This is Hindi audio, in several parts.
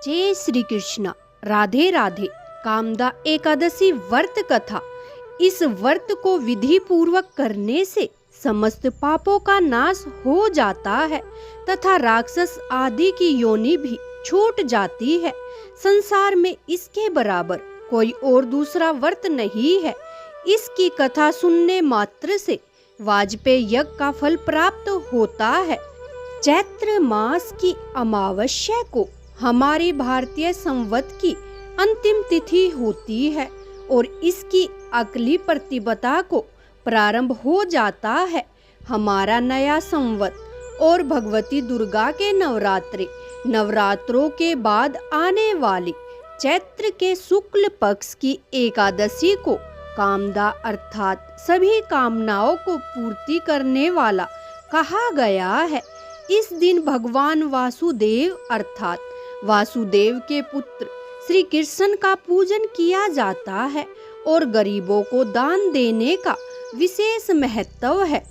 जय श्री कृष्ण। राधे राधे। कामदा एकादशी व्रत कथा। इस व्रत को विधि पूर्वक करने से समस्त पापों का नाश हो जाता है तथा राक्षस आदि की योनि भी छूट जाती है। संसार में इसके बराबर कोई और दूसरा व्रत नहीं है। इसकी कथा सुनने मात्र से वाजपेय यज्ञ का फल प्राप्त होता है। चैत्र मास की अमावस्या को हमारी भारतीय संवत की अंतिम तिथि होती है और इसकी अगली प्रतिपदा को प्रारंभ हो जाता है हमारा नया संवत और भगवती दुर्गा के नवरात्रों के बाद आने वाली चैत्र के शुक्ल पक्ष की एकादशी को कामदा अर्थात सभी कामनाओं को पूर्ति करने वाला कहा गया है। इस दिन भगवान वासुदेव अर्थात वासुदेव के पुत्र श्री कृष्ण का पूजन किया जाता है और गरीबों को दान देने का विशेष महत्व है।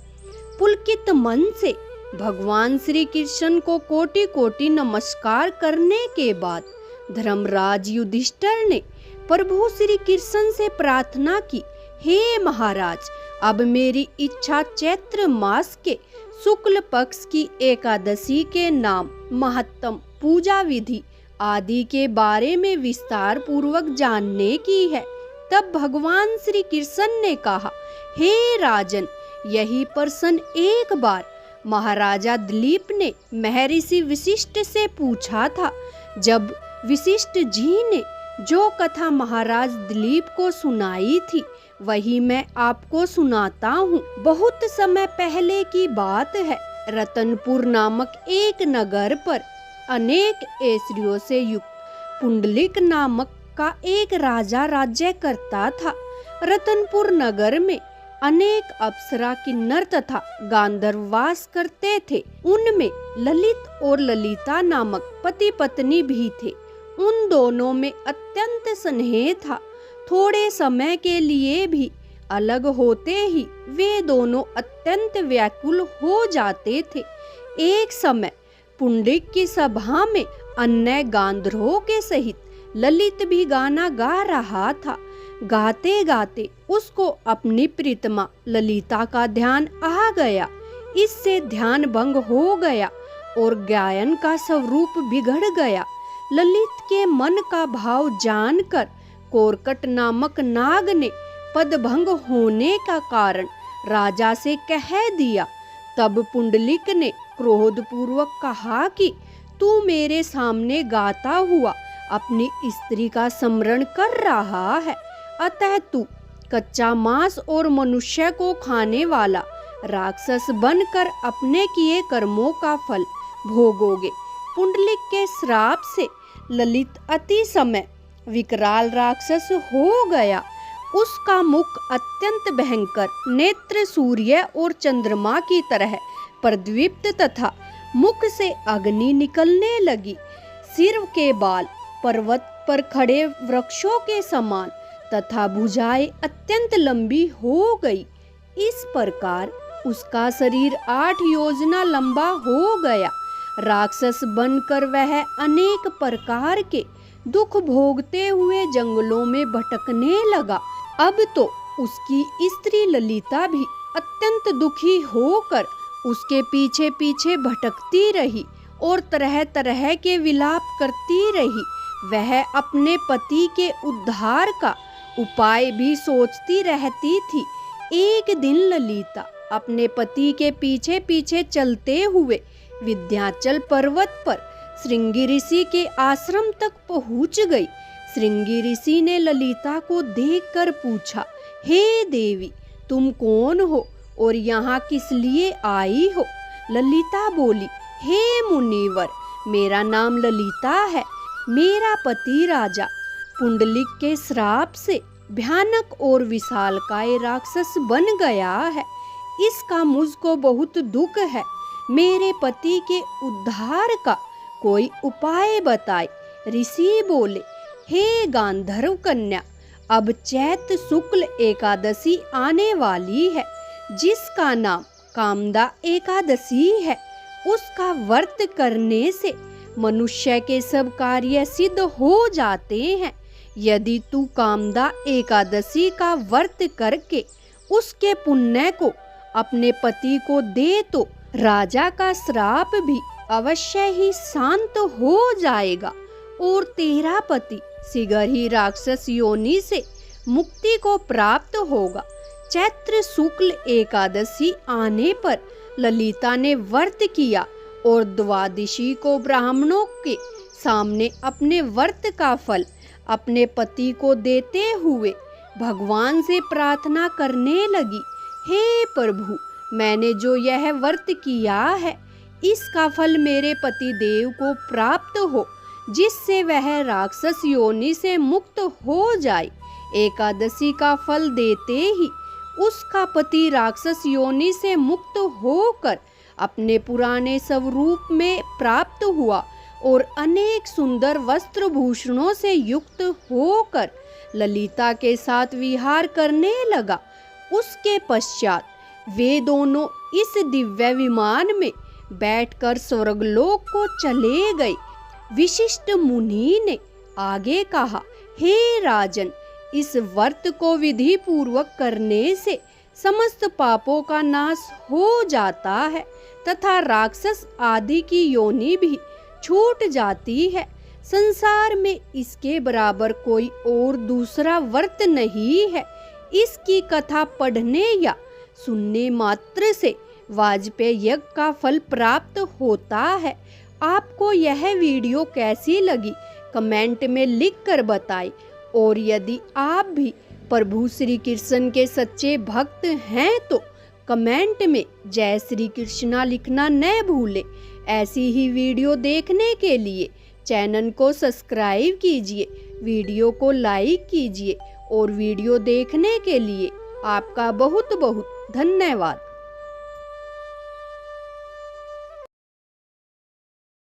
पुलकित मन से भगवान श्री कृष्ण को कोटि कोटि नमस्कार करने के बाद धर्मराज युधिष्ठिर ने प्रभु श्री कृष्ण से प्रार्थना की, हे महाराज, अब मेरी इच्छा चैत्र मास के शुक्ल पक्ष की एकादशी के नाम, महत्तम, पूजा विधि आदि के बारे में विस्तार पूर्वक जानने की है। तब भगवान श्री कृष्ण ने कहा, हे राजन, यही प्रश्न एक बार महाराजा दिलीप ने महर्षि वशिष्ठ से पूछा था। जब वशिष्ठ जी ने जो कथा महाराज दिलीप को सुनाई थी वही मैं आपको सुनाता हूँ। बहुत समय पहले की बात है। रतनपुर नामक एक नगर पर अनेक ऐश्वर्यों से युक्त पुंडलिक नामक का एक राजा राज्य करता था। रतनपुर नगर में अनेक अप्सरा, किन्नर तथा गांधर्व वास करते थे। उनमें ललित और ललिता नामक पति पत्नी भी थे। उन दोनों में अत्यंत स्नेह था। थोड़े समय के लिए भी अलग होते ही वे दोनों अत्यंत व्याकुल हो जाते थे। एक समय पुंडलिक की सभा में अन्य गांधर्वों के सहित ललित भी गाना गा रहा था। गाते गाते उसको अपनी प्रीतमा ललिता का ध्यान आ गया। इससे ध्यान भंग हो गया और गायन का स्वरूप बिगड़ गया। ललित के मन का भाव जानकर कोरकट नामक नाग ने पदभंग होने का कारण राजा से कह दिया। तब पुंडलिक ने क्रोधपूर्वक कहा कि तू मेरे सामने गाता हुआ अपनी स्त्री का स्मरण कर रहा है, अतः तू कच्चा मांस और मनुष्य को खाने वाला राक्षस बनकर अपने किए कर्मों का फल भोगोगे। पुंडलिक के श्राप से ललित अति समय विकराल राक्षस हो गया। उसका मुख अत्यंत भयंकर, नेत्र सूर्य और चंद्रमा की तरह प्रदीप्त तथा मुख से अग्नि निकलने लगी। सिर के बाल पर्वत पर खड़े वृक्षों के समान तथा भुजाएं अत्यंत लंबी हो गई। इस प्रकार उसका शरीर 8 योजना लंबा हो गया। राक्षस बनकर वह अनेक प्रकार के दुख भोगते हुए जंगलों में भटकने लगा। अब तो उसकी स्त्री ललिता भी अत्यंत दुखी होकर उसके पीछे पीछे भटकती रही और तरह तरह के विलाप करती रही। वह अपने पति के उद्धार का उपाय भी सोचती रहती थी। एक दिन ललिता अपने पति के पीछे पीछे चलते हुए विंध्याचल पर्वत पर श्रृंगी ऋषि के आश्रम तक पहुंच गई। श्रृंगी ऋषि ने ललिता को देखकर पूछा, हे देवी, तुम कौन हो और यहाँ किस लिए आई हो? ललिता बोली, हे मुनिवर, मेरा नाम ललिता है। मेरा पति राजा पुंडलिक के श्राप से भयानक और विशालकाय राक्षस बन गया है। इसका मुझको बहुत दुख है। मेरे पति के उद्धार का कोई उपाय बताए। ऋषि बोले, हे गांधर्व कन्या, अब चैत्र शुक्ल एकादशी आने वाली है जिसका नाम कामदा एकादशी है। उसका व्रत करने से मनुष्य के सब कार्य सिद्ध हो जाते हैं। यदि तू कामदा एकादशी का व्रत करके उसके पुण्य को अपने पति को दे तो राजा का श्राप भी अवश्य ही शांत हो जाएगा और तेरा पति शीघ्र ही राक्षस योनि से मुक्ति को प्राप्त होगा। चैत्र शुक्ल एकादशी आने पर ललिता ने व्रत किया और द्वादशी को ब्राह्मणों के सामने अपने व्रत का फल अपने पति को देते हुए भगवान से प्रार्थना करने लगी, हे प्रभु, मैंने जो यह व्रत किया है इसका फल मेरे पति देव को प्राप्त हो, जिससे वह राक्षस योनि से मुक्त हो जाए। एकादशी का फल देते ही उसका पति राक्षस योनि से मुक्त होकर अपने पुराने स्वरूप में प्राप्त हुआ और अनेक सुंदर वस्त्र भूषणों से युक्त होकर ललिता के साथ विहार करने लगा। उसके पश्चात वे दोनों इस दिव्य विमान में बैठकर स्वर्गलोक को चले गए। विशिष्ट मुनि ने आगे कहा, हे राजन, इस व्रत को विधि पूर्वक करने से समस्त पापों का नाश हो जाता है तथा राक्षस आदि की योनि भी छूट जाती है। संसार में इसके बराबर कोई और दूसरा व्रत नहीं है। इसकी कथा पढ़ने या सुनने मात्र से वाजपेयी यज्ञ का फल प्राप्त होता है। आपको यह वीडियो कैसी लगी कमेंट में लिख कर बताएं और यदि आप भी प्रभु श्री कृष्ण के सच्चे भक्त हैं तो कमेंट में जय श्री कृष्णा लिखना न भूलें। ऐसी ही वीडियो देखने के लिए चैनल को सब्सक्राइब कीजिए, वीडियो को लाइक कीजिए और वीडियो देखने के लिए आपका बहुत बहुत धन्यवाद।